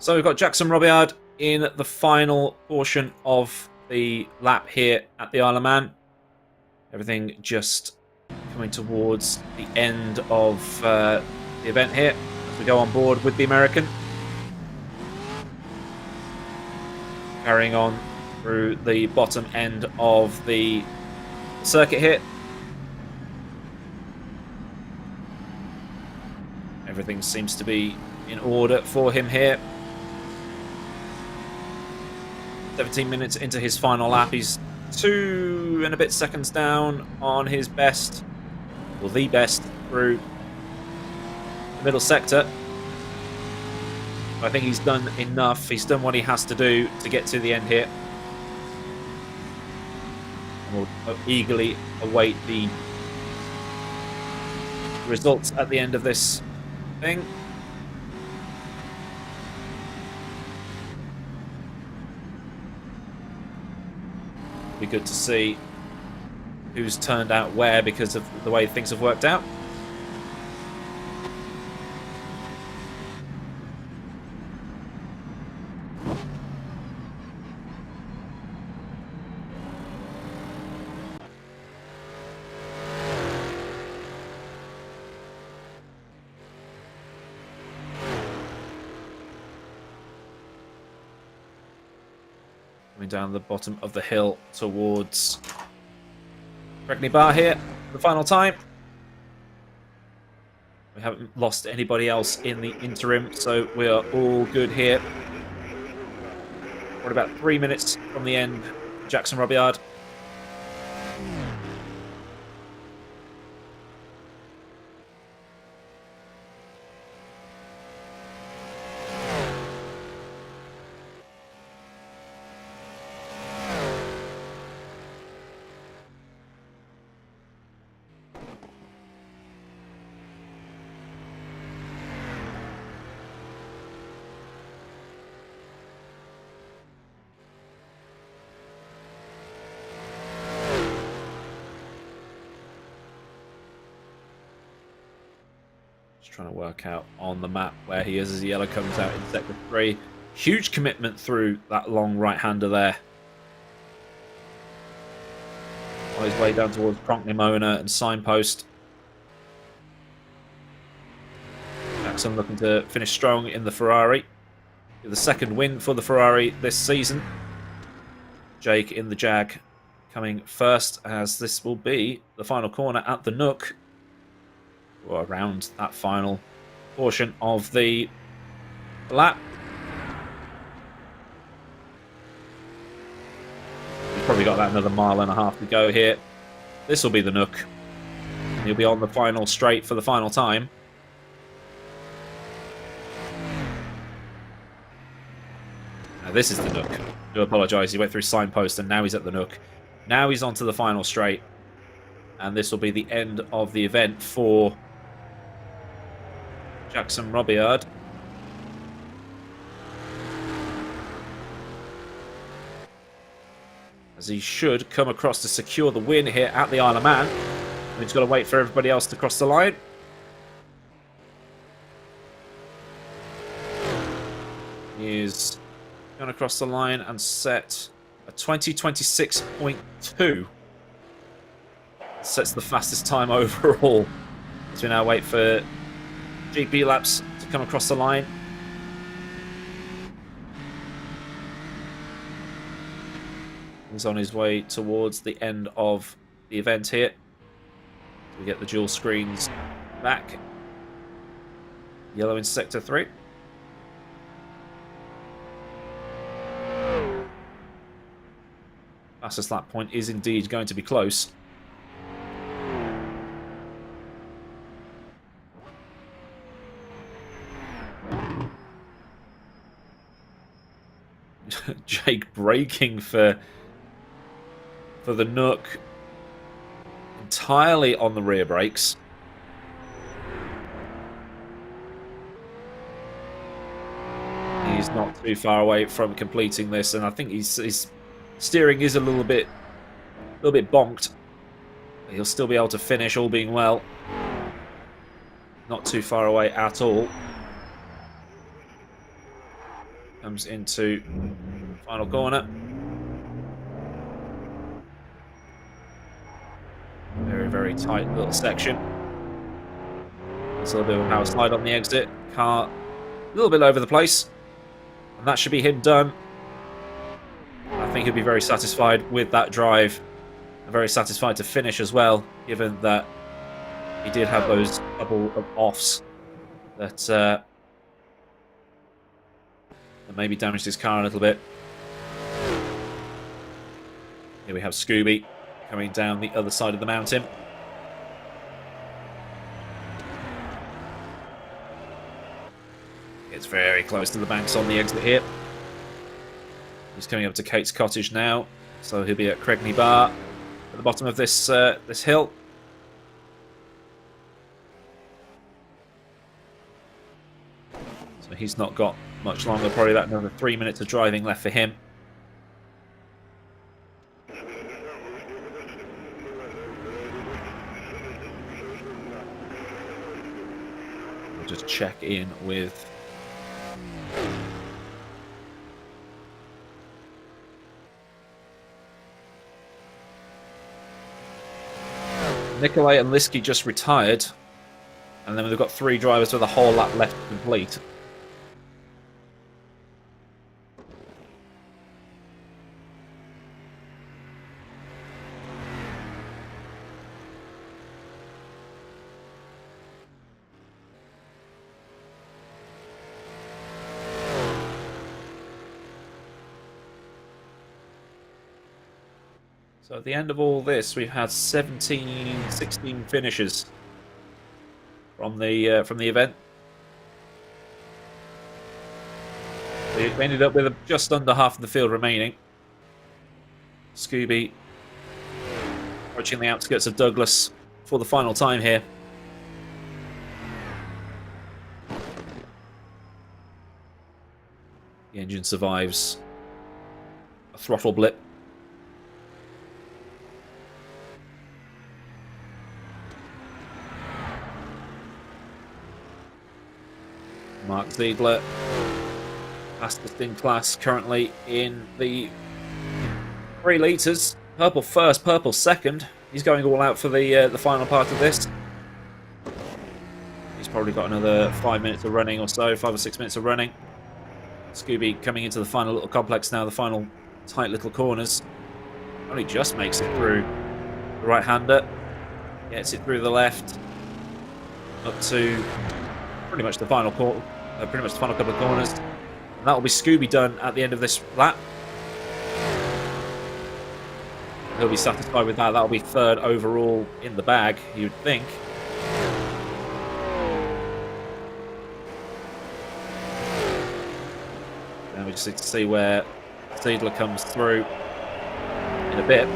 So we've got Jackson Robillard in the final portion of the lap here at the Isle of Man. Everything just coming towards the end of the event here as we go on board with the American. Carrying on through the bottom end of the circuit here. Everything seems to be in order for him here. 17 minutes into his final lap, he's 2 and a bit seconds down on his best, or the best, through the middle sector. I think he's done enough. He's done what he has to do to get to the end here. And we'll eagerly await the results at the end of this thing. Be good to see who's turned out where because of the way things have worked out. Coming down the bottom of the hill towards Regni Bar here for the final time. We haven't lost anybody else in the interim, so we are all good here. We're about 3 minutes from the end. Jackson Robillard. Trying to work out on the map where he is as the yellow comes out in sector 3. Huge commitment through that long right-hander there. On his way down towards Pronknimona and Signpost. Jackson looking to finish strong in the Ferrari. The second win for the Ferrari this season. Jake in the Jag coming first, as this will be the final corner at the Nook. Or around that final portion of the lap. He's probably got that another 1.5 miles to go here. This will be the Nook. He'll be on the final straight for the final time. Now this is the Nook. I do apologise, he went through Signpost and now he's at the Nook. Now he's onto the final straight. And this will be the end of the event for Jackson Robillard. As he should come across to secure the win here at the Isle of Man. And he's got to wait for everybody else to cross the line. He is going to cross the line and set a 20:26.2. Sets the fastest time overall. As we now wait for GP laps to come across the line. He's on his way towards the end of the event here. We get the dual screens back. Yellow in sector 3. Fastest lap point is indeed going to be close. Jake braking for the Nook entirely on the rear brakes. He's not too far away from completing this, and I think his steering is a little bit bonked. He'll still be able to finish, all being well. Not too far away at all. Comes into final corner. Very, very tight little section. There's a little bit of a power slide on the exit. Car a little bit over the place. And that should be him done. I think he'll be very satisfied with that drive. And very satisfied to finish as well, given that he did have those couple of offs that maybe damaged his car a little bit. Here we have Scooby coming down the other side of the mountain. It's very close to the banks on the exit here. He's coming up to Kate's cottage now, so he'll be at Cregney Bar at the bottom of this this hill. So he's not got much longer, probably about another 3 minutes of driving left for him. We'll just check in with Nikolai and Liski just retired, and then we've got 3 drivers with a whole lap left to complete. So at the end of all this, we've had 16 finishes from the event. We ended up with just under half of the field remaining. Scooby approaching the outskirts of Douglas for the final time here. The engine survives a throttle blip. Mark Ziegler, fastest in class, currently in the 3 litres. Purple first, purple second. He's going all out for the final part of this. He's probably got another 5 minutes of running or so, 5 or 6 minutes of running. Scooby coming into the final little complex now, the final tight little corners. Only just makes it through the right-hander. Gets it through the left. Up to pretty much the final couple of corners. And that will be Scooby done at the end of this lap. He'll be satisfied with that. That'll be 3rd overall in the bag, you'd think. Now we just need to see where Ziegler comes through in a bit.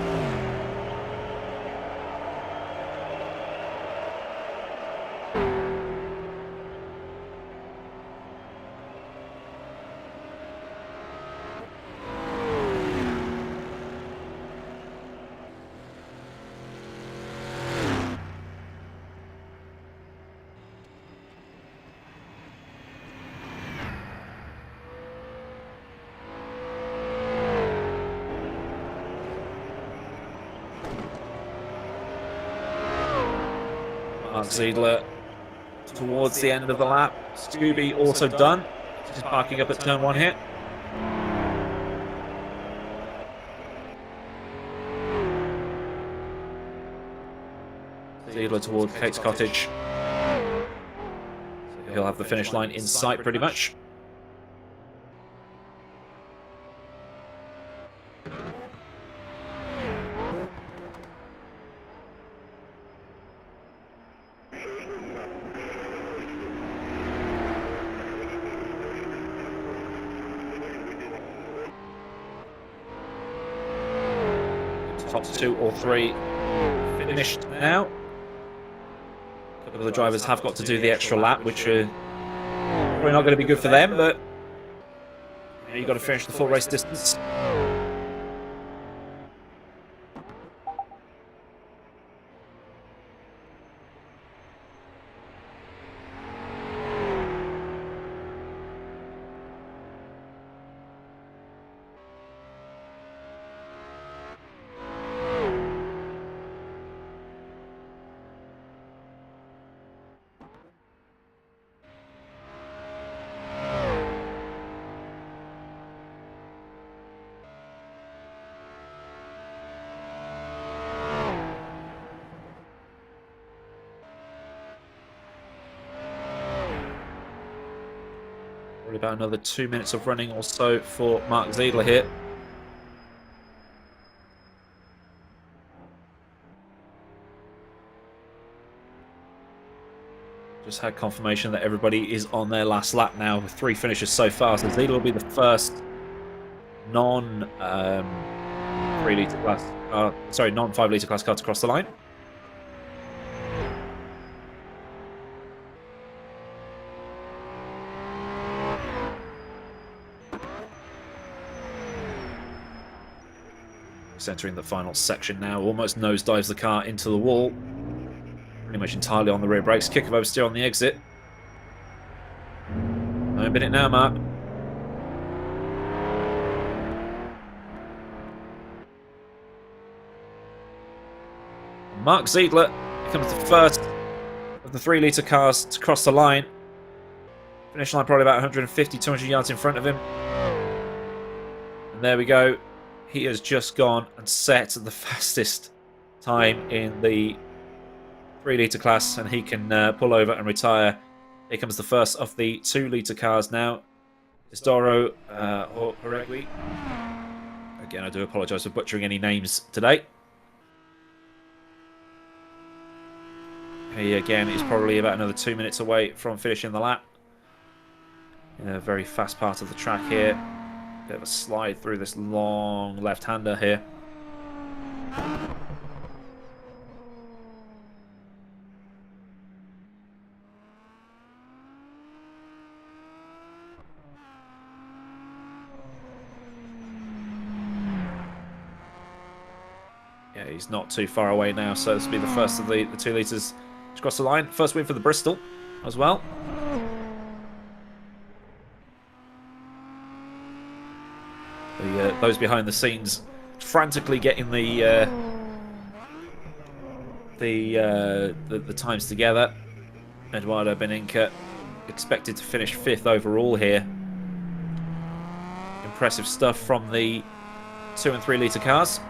Ziegler towards the end of the lap. Scooby also done. Just parking up at turn 1 here. Ziegler towards Kate's cottage. So he'll have the finish line in sight pretty much. Top 2 or 3 finished now. A couple of the drivers have got to do the extra lap, which are probably not going to be good for them, but you know, you've got to finish the full race distance. about another 2 minutes of running or so for Mark Ziegler here. Just had confirmation that everybody is on their last lap now with 3 finishes so far. So Ziegler will be the first non 3-litre class, non 5-litre class car to cross the line. Entering the final section now, almost nosedives the car into the wall. Pretty much entirely on the rear brakes. Kick of oversteer on the exit. No minute now, Mark. Mark Ziegler becomes the first of the 3-litre cars to cross the line. Finish line probably about 150, 200 yards in front of him. And there we go. He has just gone and set the fastest time in the 3-litre class, and he can pull over and retire. Here comes the first of the 2-litre cars now. Isidoro Horegui. Again, I do apologise for butchering any names today. He, again, is probably about another 2 minutes away from finishing the lap. In a very fast part of the track here. Bit of a slide through this long left-hander here. Yeah, he's not too far away now, so this will be the first of the 2 litres to cross the line. First win for the Bristol as well. Those behind the scenes frantically getting the times together. Eduardo Beninca expected to finish 5th overall here. Impressive stuff from the 2 and 3 litre cars.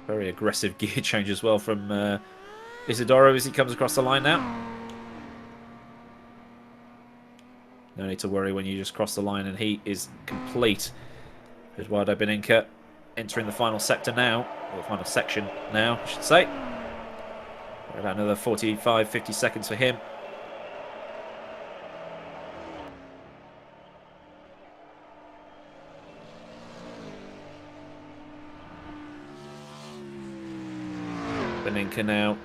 Very aggressive gear change as well from Isidoro as he comes across the line now. No need to worry when you just cross the line and he is complete. Eduardo Beninca entering the final sector now, or the final section now, I should say. About another 45, 50 seconds for him. Beninca now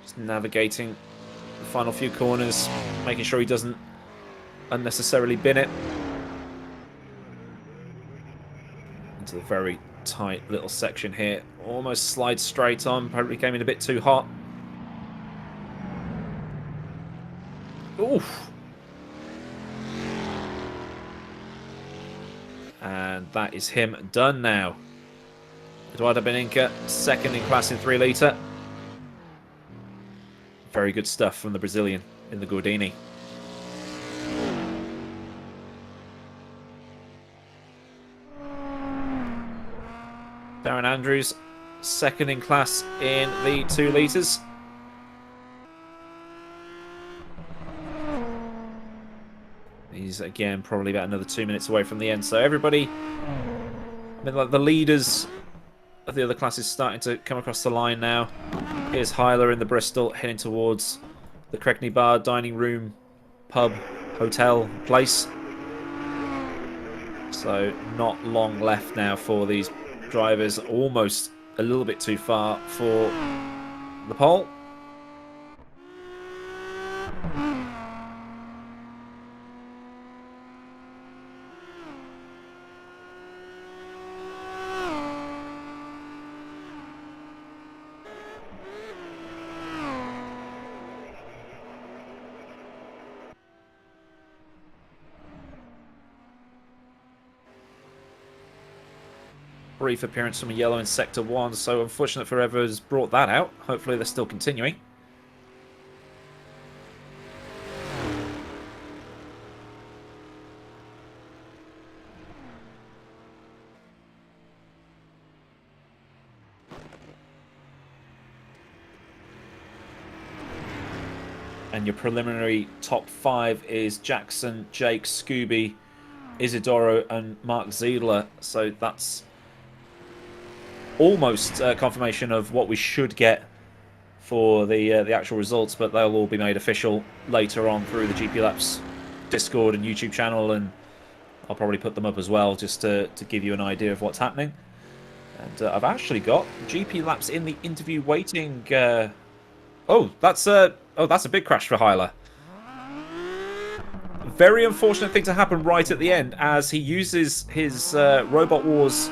just navigating the final few corners, making sure he doesn't unnecessarily bin it. Into the very tight little section here. Almost slides straight on, probably came in a bit too hot. Oof. And that is him done now. Eduardo Beninca, second in class in 3 litre. Very good stuff from the Brazilian in the Gordini. Darren Andrews, second in class in the 2 litres. He's, again, probably about another 2 minutes away from the end. So everybody, I mean, like the leaders of the other classes starting to come across the line now. Here's Hyler in the Bristol heading towards the Cregny Bar dining room, pub, hotel place. So not long left now for these drivers. Almost a little bit too far for the pole. Brief appearance from a yellow in Sector 1, so unfortunate for whoever's brought that out. Hopefully they're still continuing. And your preliminary top 5 is Jackson, Jake, Scooby, Isidoro, and Mark Ziedler. So that's almost confirmation of what we should get for the actual results, but they'll all be made official later on through the GP Laps Discord and YouTube channel, and I'll probably put them up as well just to give you an idea of what's happening. And I've actually got GP Laps in the interview waiting. Oh, that's a big crash for Hyler. Very unfortunate thing to happen right at the end, as he uses his Robot Wars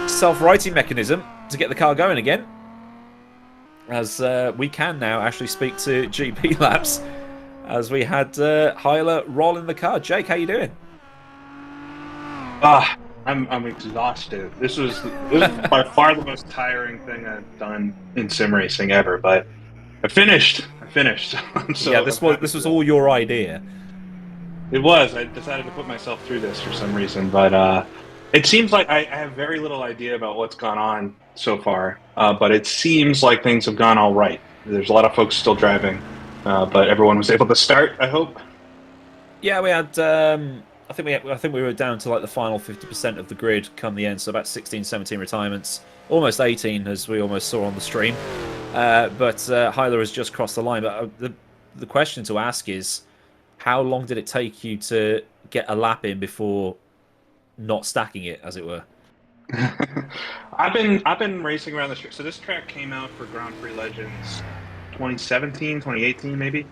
self-righting mechanism to get the car going again. As we can now actually speak to GP Laps, as we had Hyler roll in the car. Jake, how you doing? I'm exhausted. This was by far the most tiring thing I've done in sim racing ever, but I finished. So yeah, this was all your idea. It was. I decided to put myself through this for some reason, but it seems like I have very little idea about what's gone on so far, but it seems like things have gone all right. There's a lot of folks still driving, but everyone was able to start, I hope. Yeah, we had... I think we were down to like the final 50% of the grid come the end, so about 16, 17 retirements. Almost 18, as we almost saw on the stream. But Hyler has just crossed the line. But the question to ask is, how long did it take you to get a lap in before not stacking it, as it were? I've been racing around this track. So this track came out for Grand Prix Legends 2017, 2018 maybe.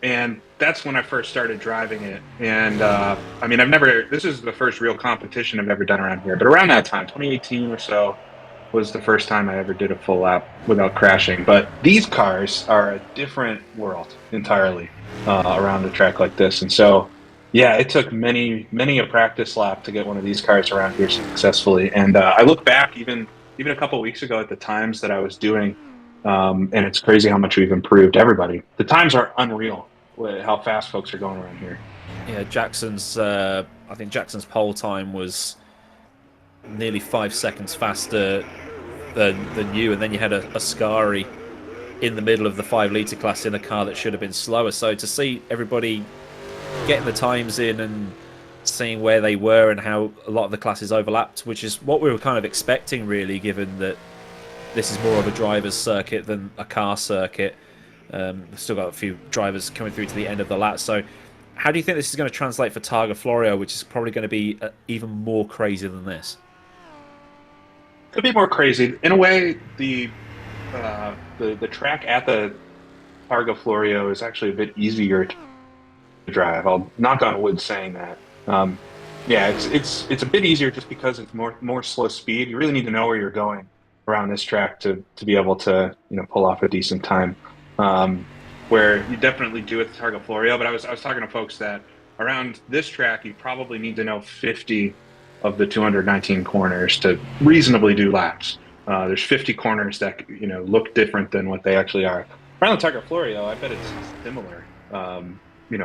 And that's when I first started driving it. And I mean, this is the first real competition I've ever done around here. But around that time, 2018 or so, was the first time I ever did a full lap without crashing. But these cars are a different world entirely around a track like this. And so, yeah, it took many a practice lap to get one of these cars around here successfully. And I look back even a couple of weeks ago at the times that I was doing, and it's crazy how much we've improved. Everybody, the times are unreal. How fast folks are going around here. Yeah, I think Jackson's pole time was nearly 5 seconds faster than you, and then you had a Ascari in the middle of the 5-litre class in a car that should have been slower. So to see everybody getting the times in and seeing where they were and how a lot of the classes overlapped, which is what we were kind of expecting, really, given that this is more of a driver's circuit than a car circuit. We've still got a few drivers coming through to the end of the lap. So how do you think this is going to translate for Targa Florio, which is probably going to be even more crazy than this? Could be more crazy. In a way, the track at the Targa Florio is actually a bit easier to drive. I'll knock on wood saying that. Yeah, it's a bit easier just because it's more slow speed. You really need to know where you're going around this track to be able to pull off a decent time. Where you definitely do at the Targa Florio, but I was talking to folks that around this track you probably need to know 50 of the 219 corners to reasonably do laps. There's 50 corners that look different than what they actually are. Around the Targa Florio, I bet it's similar.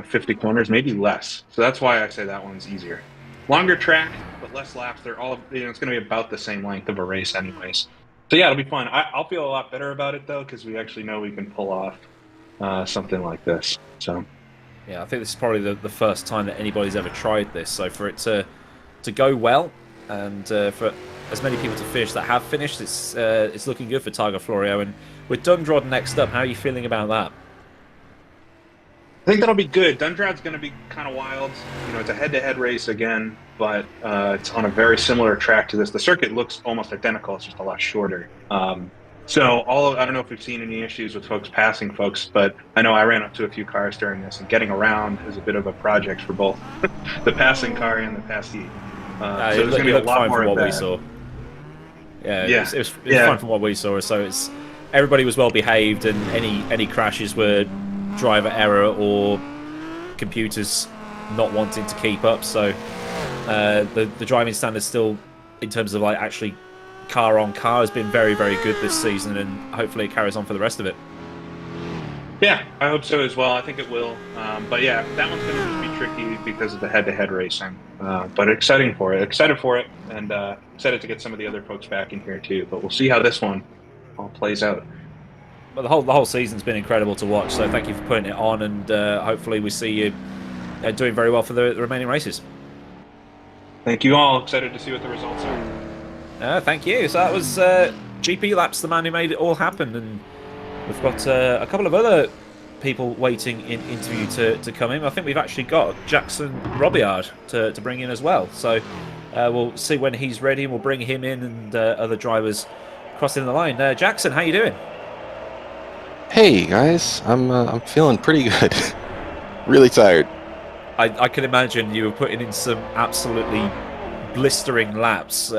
50 corners, maybe less. So that's why I say that one's easier. Longer track, but less laps. They're all it's going to be about the same length of a race, anyways. So yeah, it'll be fun. I'll feel a lot better about it though, because we actually know we can pull off something like this. So yeah, I think this is probably the first time that anybody's ever tried this. So for it to go well, and for as many people to finish that have finished, it's looking good for Targa Florio. And with Dundrod next up, how are you feeling about that? I think that'll be good. Dundrad's going to be kind of wild. It's a head-to-head race again, but it's on a very similar track to this. The circuit looks almost identical. It's just a lot shorter. So I don't know if we've seen any issues with folks passing folks, but I know I ran up to a few cars during this, and getting around is a bit of a project for both the passing car and the passee. So there's going to be a lot more of that. We saw. Yeah, it was fun from what we saw. So everybody was well behaved, and any crashes were driver error or computers not wanting to keep up. So the driving standard still, in terms of like actually car on car, has been very, very good this season, and hopefully it carries on for the rest of it. Yeah, I hope so as well. I think it will. But yeah, that one's going to just be tricky because of the head-to-head racing. But excited for it, and excited to get some of the other folks back in here too. But we'll see how this one all plays out. But the whole season's been incredible to watch. So thank you for putting it on, and hopefully we see you doing very well for the remaining races. Thank you all. Excited to see what the results are. Thank you. So that was GP Laps, the man who made it all happen, and we've got a couple of other people waiting in interview to come in. I think we've actually got Jackson Robillard to bring in as well. So we'll see when he's ready, and we'll bring him in and other drivers crossing the line. Jackson, how you doing? Hey guys, I'm feeling pretty good. Really tired. I can imagine you were putting in some absolutely blistering laps.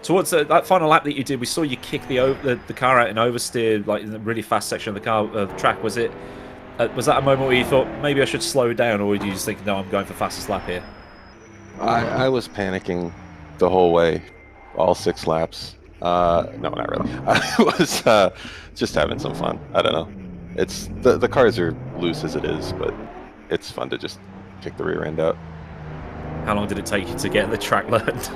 Towards that final lap that you did, we saw you kick the car out in oversteer, like in the really fast section of the track. Was that a moment where you thought maybe I should slow down, or did you just think, no, I'm going for fastest lap here? I was panicking the whole way, all 6 laps. No, not really. I was just having some fun. I don't know. It's the cars are loose as it is, but it's fun to just kick the rear end out. How long did it take you to get the track learned?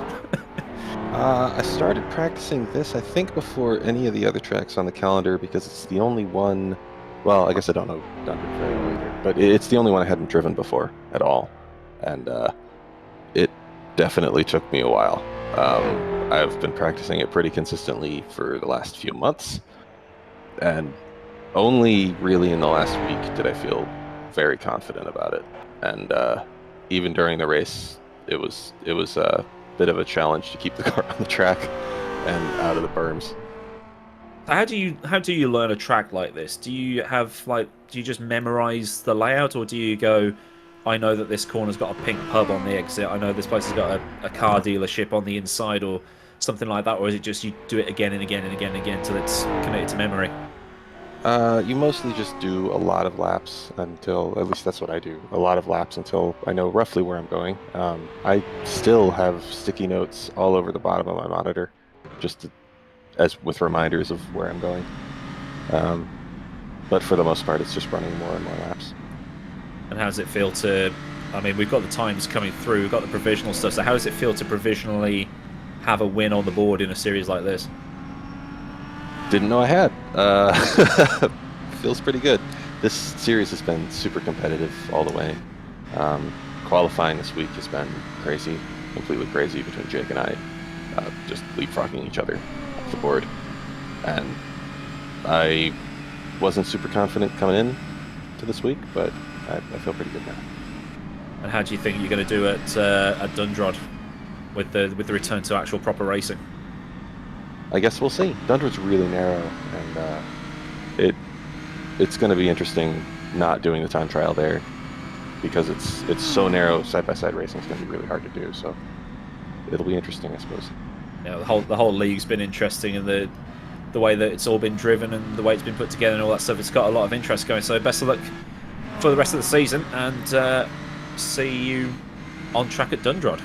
I started practicing this, I think, before any of the other tracks on the calendar, because it's the only one. Well, I guess I don't know Dundred very well either, but it's the only one I hadn't driven before at all, and it definitely took me a while. I've been practicing it pretty consistently for the last few months, and only really in the last week did I feel very confident about it. And even during the race, it was a bit of a challenge to keep the car on the track and out of the berms. How do you learn a track like this? Do you just memorize the layout, or do you go, I know that this corner's got a pink pub on the exit, I know this place has got a car dealership on the inside, or something like that, or is it just you do it again and again and again and again until it's committed to memory? You mostly just do a lot of laps until, at least that's what I do, a lot of laps until I know roughly where I'm going. I still have sticky notes all over the bottom of my monitor, just as with reminders of where I'm going. But for the most part, it's just running more and more laps. And how does it feel to, I mean, we've got the times coming through, we've got the provisional stuff, so how does it feel to provisionally have a win on the board in a series like this? Didn't know I had. Feels pretty good. This series has been super competitive all the way. Qualifying this week has been crazy, completely crazy between Jake and I, just leapfrogging each other off the board. And I wasn't super confident coming in to this week, but I feel pretty good now. And how do you think you're going to do at Dundrod with the return to actual proper racing? I guess we'll see. Dundred's really narrow, and it's going to be interesting not doing the time trial there, because it's so narrow. Side-by-side racing is going to be really hard to do, so it'll be interesting, I suppose. Yeah, the whole league's been interesting, and the way that it's all been driven and the way it's been put together and all that stuff. It's got a lot of interest going. So best of luck for the rest of the season, and see you on track at Dundrod.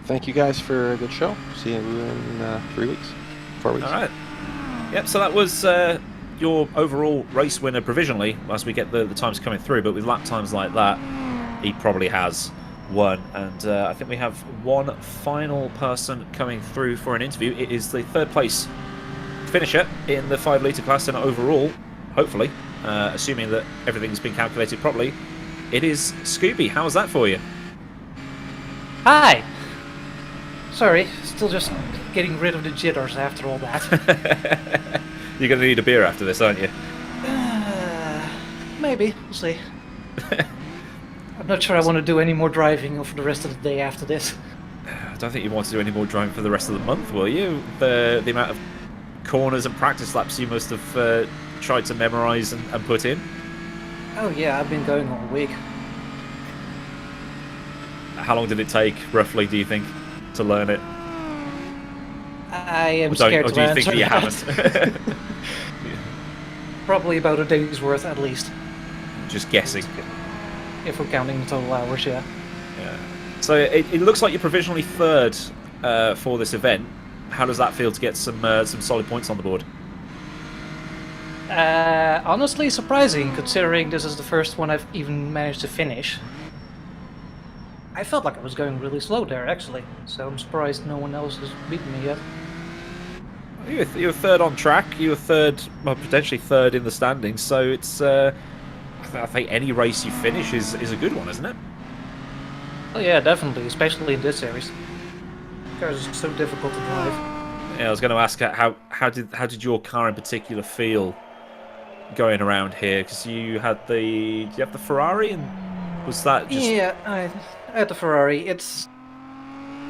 Thank you guys for a good show. See you in 3 weeks, 4 weeks. All right. Yep. So that was your overall race winner provisionally, as we get the times coming through. But with lap times like that, he probably has won. And I think we have one final person coming through for an interview. It is the third place finisher in the 5 litre class, and overall, hopefully, assuming that everything's been calculated properly, it is Scooby. How's that for you? Hi. Sorry, still just getting rid of the jitters after all that. You're going to need a beer after this, aren't you? Maybe, we'll see. I'm not sure I want to do any more driving for the rest of the day after this. I don't think you want to do any more driving for the rest of the month, will you? The amount of corners and practice laps you must have tried to memorise and put in. Oh yeah, I've been going all week. How long did it take, roughly, do you think, to learn it? I am scared to do you answer think that you that. haven't? Probably about a day's worth at least. Just guessing. If we're counting the total hours, yeah. Yeah. So it looks like you're provisionally third for this event. How does that feel to get some solid points on the board? Honestly surprising, considering this is the first one I've even managed to finish. I felt like I was going really slow there, actually, so I'm surprised no one else has beaten me yet. You were third on track. You were third, well, potentially third in the standings. So it's, I think any race you finish is a good one, isn't it? Oh yeah, definitely, especially in this series. Cars are so difficult to drive. Yeah, I was going to ask how did your car in particular feel going around here? Because you had do you have the Ferrari, and was that just... Yeah, I had the Ferrari. It's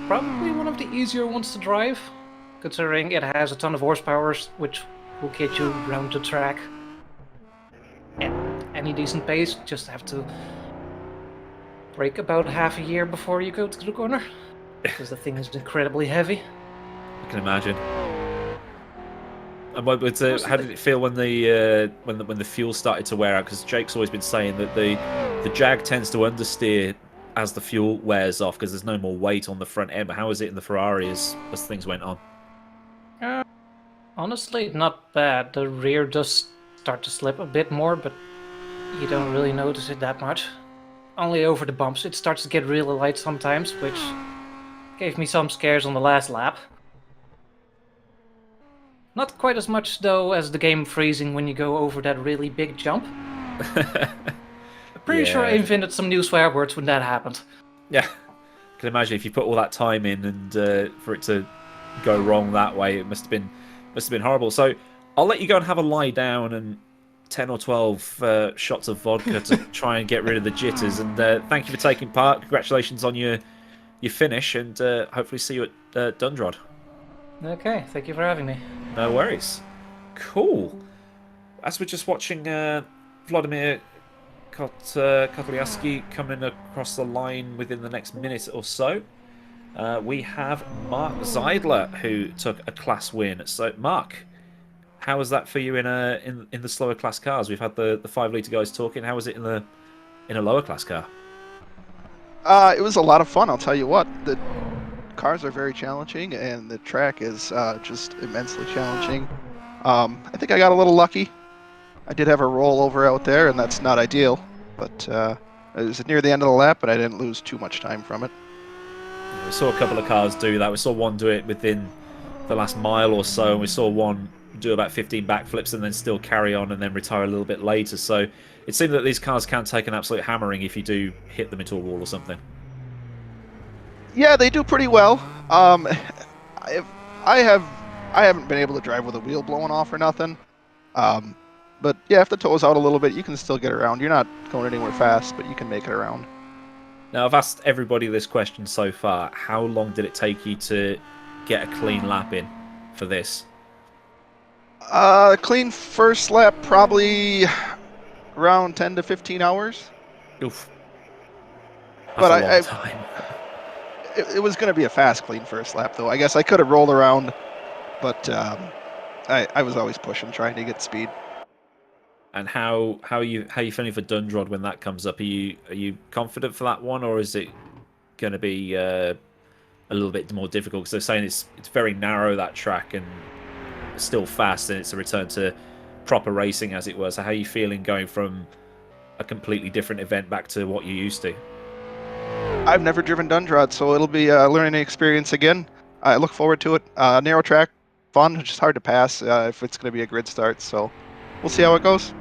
probably one of the easier ones to drive, considering it has a ton of horsepower, which will get you around the track at any decent pace. Just have to brake about half a year before you go to the corner, because the thing is incredibly heavy. I can imagine. And how did it feel when the fuel started to wear out? Because Jake's always been saying that the Jag tends to understeer as the fuel wears off because there's no more weight on the front end. But how was it in the Ferrari as things went on? Honestly, not bad. The rear does start to slip a bit more, but you don't really notice it that much. Only over the bumps. It starts to get really light sometimes, which gave me some scares on the last lap. Not quite as much, though, as the game freezing when you go over that really big jump. I'm pretty sure I invented some new swear words when that happened. Yeah, I can imagine if you put all that time in and for it to go wrong that way, it must have been horrible. So I'll let you go and have a lie down and 10 or 12 shots of vodka to try and get rid of the jitters. And thank you for taking part. Congratulations on your finish, and hopefully see you at Dundrod. Okay, thank you for having me. No worries. Cool. As we're just watching Vladimir Kotliaski coming across the line within the next minute or so, we have Mark Zeidler, who took a class win. So, Mark, how was that for you in the slower class cars? We've had the 5 litre guys talking. How was it in a lower class car? It was a lot of fun, I'll tell you what. The cars are very challenging, and the track is just immensely challenging. I think I got a little lucky. I did have a rollover out there, and that's not ideal, but it was near the end of the lap, but I didn't lose too much time from it. We saw a couple of cars do that. We saw one do it within the last mile or so, and we saw one do about 15 backflips and then still carry on and then retire a little bit later. So it seemed that these cars can take an absolute hammering if you do hit them into a wall or something. Yeah, they do pretty well. I haven't been able to drive with a wheel blowing off or nothing. But yeah, if the toe's out a little bit, you can still get around. You're not going anywhere fast, but you can make it around. Now, I've asked everybody this question so far. How long did it take you to get a clean lap in for this? Clean first lap, probably around 10 to 15 hours. Oof. That's But a long time. It was going to be a fast, clean first lap, though. I guess I could have rolled around, but I was always pushing, trying to get speed. And how are you feeling for Dundrod when that comes up? Are you confident for that one, or is it going to be a little bit more difficult? Because they're saying it's very narrow, that track, and still fast, and it's a return to proper racing, as it were. So how are you feeling going from a completely different event back to what you're used to? I've never driven Dundrod, so it'll be a learning experience again. I look forward to it. Narrow track, fun, just hard to pass if it's going to be a grid start. So we'll see how it goes.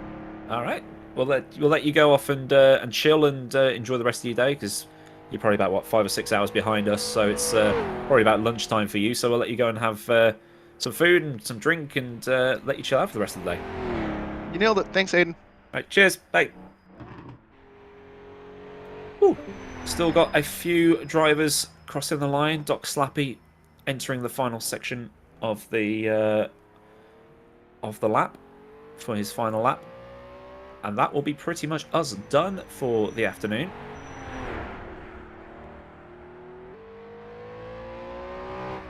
All right. We'll let you go off and chill and enjoy the rest of your day, because you're probably about 5 or 6 hours behind us. So it's probably about lunchtime for you. So we'll let you go and have some food and some drink and let you chill out for the rest of the day. You nailed it. Thanks, Aiden. All right. Cheers. Bye. Ooh. Still got a few drivers crossing the line. Doc Slappy entering the final section of the lap for his final lap. And that will be pretty much us done for the afternoon.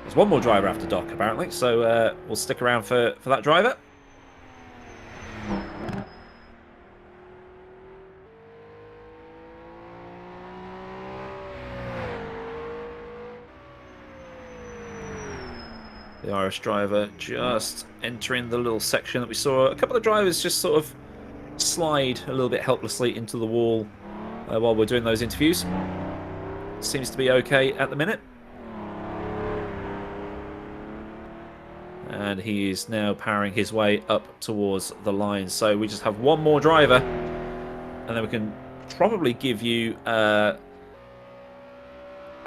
There's one more driver after Doc, apparently, so we'll stick around for that driver. The Irish driver just entering the little section that we saw. A couple of drivers just sort of slide a little bit helplessly into the wall while we're doing those interviews. Seems to be okay at the minute. and he is now powering his way up towards the line. So we just have one more driver, and then we can probably give you a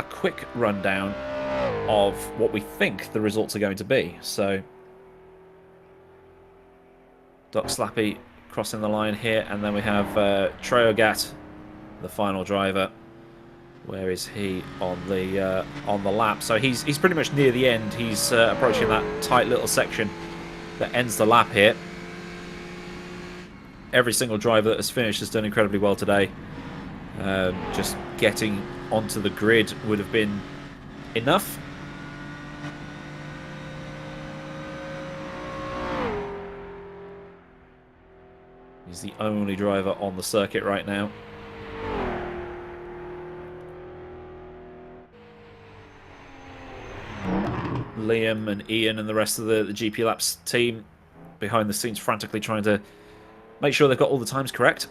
quick rundown of what we think the results are going to be. So Doc Slappy crossing the line here, and then we have Treogat, the final driver. Where is he on the lap? So he's pretty much near the end. He's approaching that tight little section that ends the lap here. Every single driver that has finished has done incredibly well today. Just getting onto the grid would have been enough. He's the only driver on the circuit right now. Liam and Ian and the rest of the GP Laps team behind the scenes frantically trying to make sure they've got all the times correct.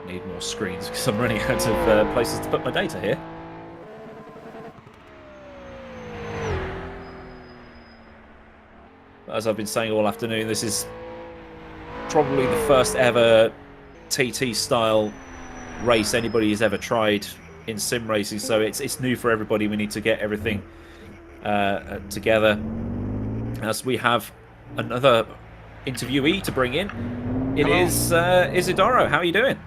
Need more screens because I'm running out of places to put my data here. As I've been saying all afternoon, this is probably the first ever TT style race anybody has ever tried in sim racing, so it's new for everybody. We need to get everything together. As we have another interviewee to bring in, it Hello. is Isidoro. How are you doing?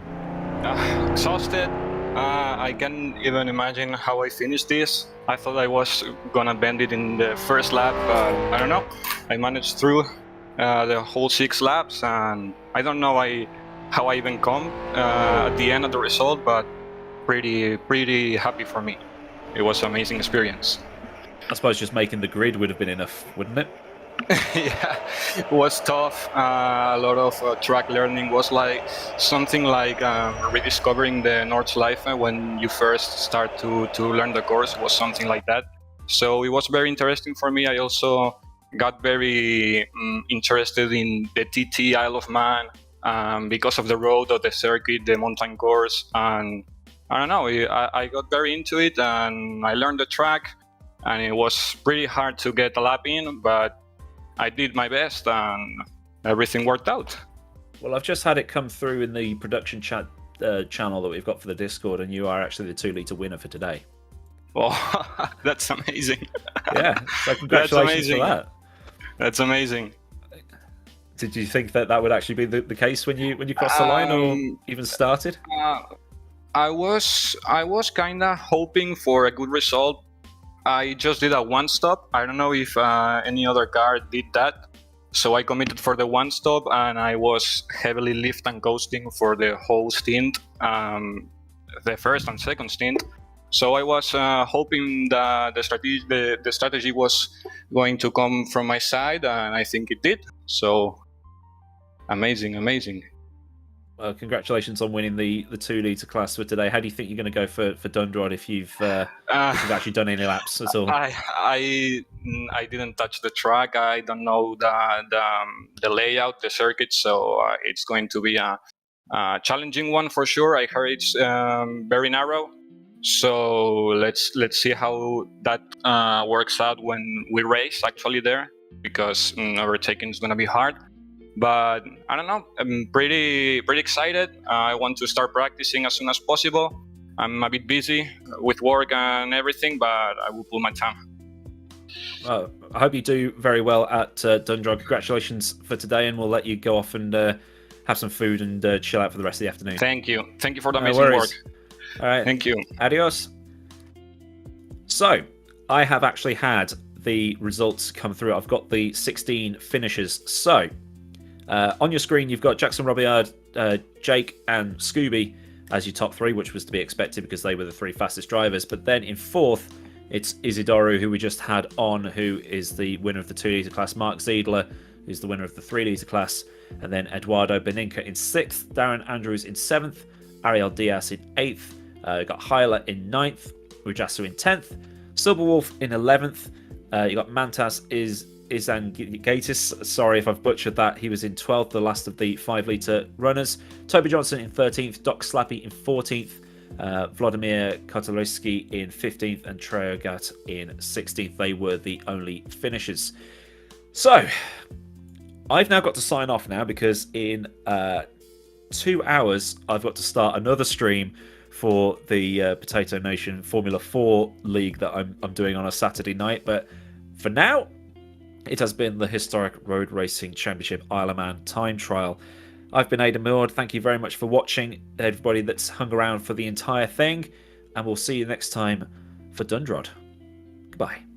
Exhausted. I can't even imagine how I finished this. I thought I was gonna bend it in the first lap, but I don't know. I managed through the whole 6 laps, and I don't know how I even come at the end of the result, but pretty happy for me. It was an amazing experience. I suppose just making the grid would have been enough, wouldn't it? Yeah, it was tough. A lot of track learning was like something like rediscovering the Nordschleife when you first start to learn the course. Was something like that. So it was very interesting for me. I also got very interested in the TT Isle of Man because of the road of the circuit, the mountain course, and I don't know. I got very into it, and I learned the track, and it was pretty hard to get a lap in, but I did my best and everything worked out. Well, I've just had it come through in the production chat channel that we've got for the Discord, and you are actually the 2-litre winner for today. Oh, that's amazing. Yeah, so congratulations for that. That's amazing. Did you think that would actually be the case when you crossed the line or even started? I was kind of hoping for a good result. I just did a one stop. I don't know if any other car did that. So I committed for the one stop, and I was heavily lift and coasting for the whole stint, the first and second stint. So I was hoping that the strategy was going to come from my side, and I think it did. So amazing. Well, congratulations on winning the 2-litre class for today. How do you think you're going to go for Dundrod if you've actually done any laps at all? I didn't touch the track. I don't know the layout, the circuit, so it's going to be a challenging one for sure. I heard it's very narrow, so let's see how that works out when we race actually there, because overtaking is going to be hard. But I don't know. I'm pretty excited. I want to start practicing as soon as possible. I'm a bit busy with work and everything, but I will pull my time. Well, I hope you do very well at Dundrod. Congratulations for today, and we'll let you go off and have some food and chill out for the rest of the afternoon. Thank you for the No amazing worries. work. All right. Thank you. Adios. So, I have actually had the results come through. I've got the 16 finishers. So, on your screen, you've got Jackson Robillard, Jake, and Scooby as your top 3, which was to be expected because they were the 3 fastest drivers. But then in 4th, it's Isidoro, who we just had on, who is the winner of the 2-litre class, Mark Ziedler, who's the winner of the 3-litre class, and then Eduardo Beninca in 6th, Darren Andrews in 7th, Ariel Diaz in 8th, you got Hyla in 9th, Ujasu in 10th, Silverwolf in 11th, you got Mantas Izangatis, sorry if I've butchered that, he was in 12th, the last of the 5-litre runners. Toby Johnson in 13th, Doc Slappy in 14th, Vladimir Kotolowski in 15th and Treogat in 16th. They were the only finishers. So, I've now got to sign off now because in 2 hours I've got to start another stream for the Potato Nation Formula 4 League that I'm doing on a Saturday night. But for now, it has been the Historic Road Racing Championship Isle of Man Time Trial. I've been Aidan Millward. Thank you very much for watching, everybody that's hung around for the entire thing. And we'll see you next time for Dundrod. Goodbye.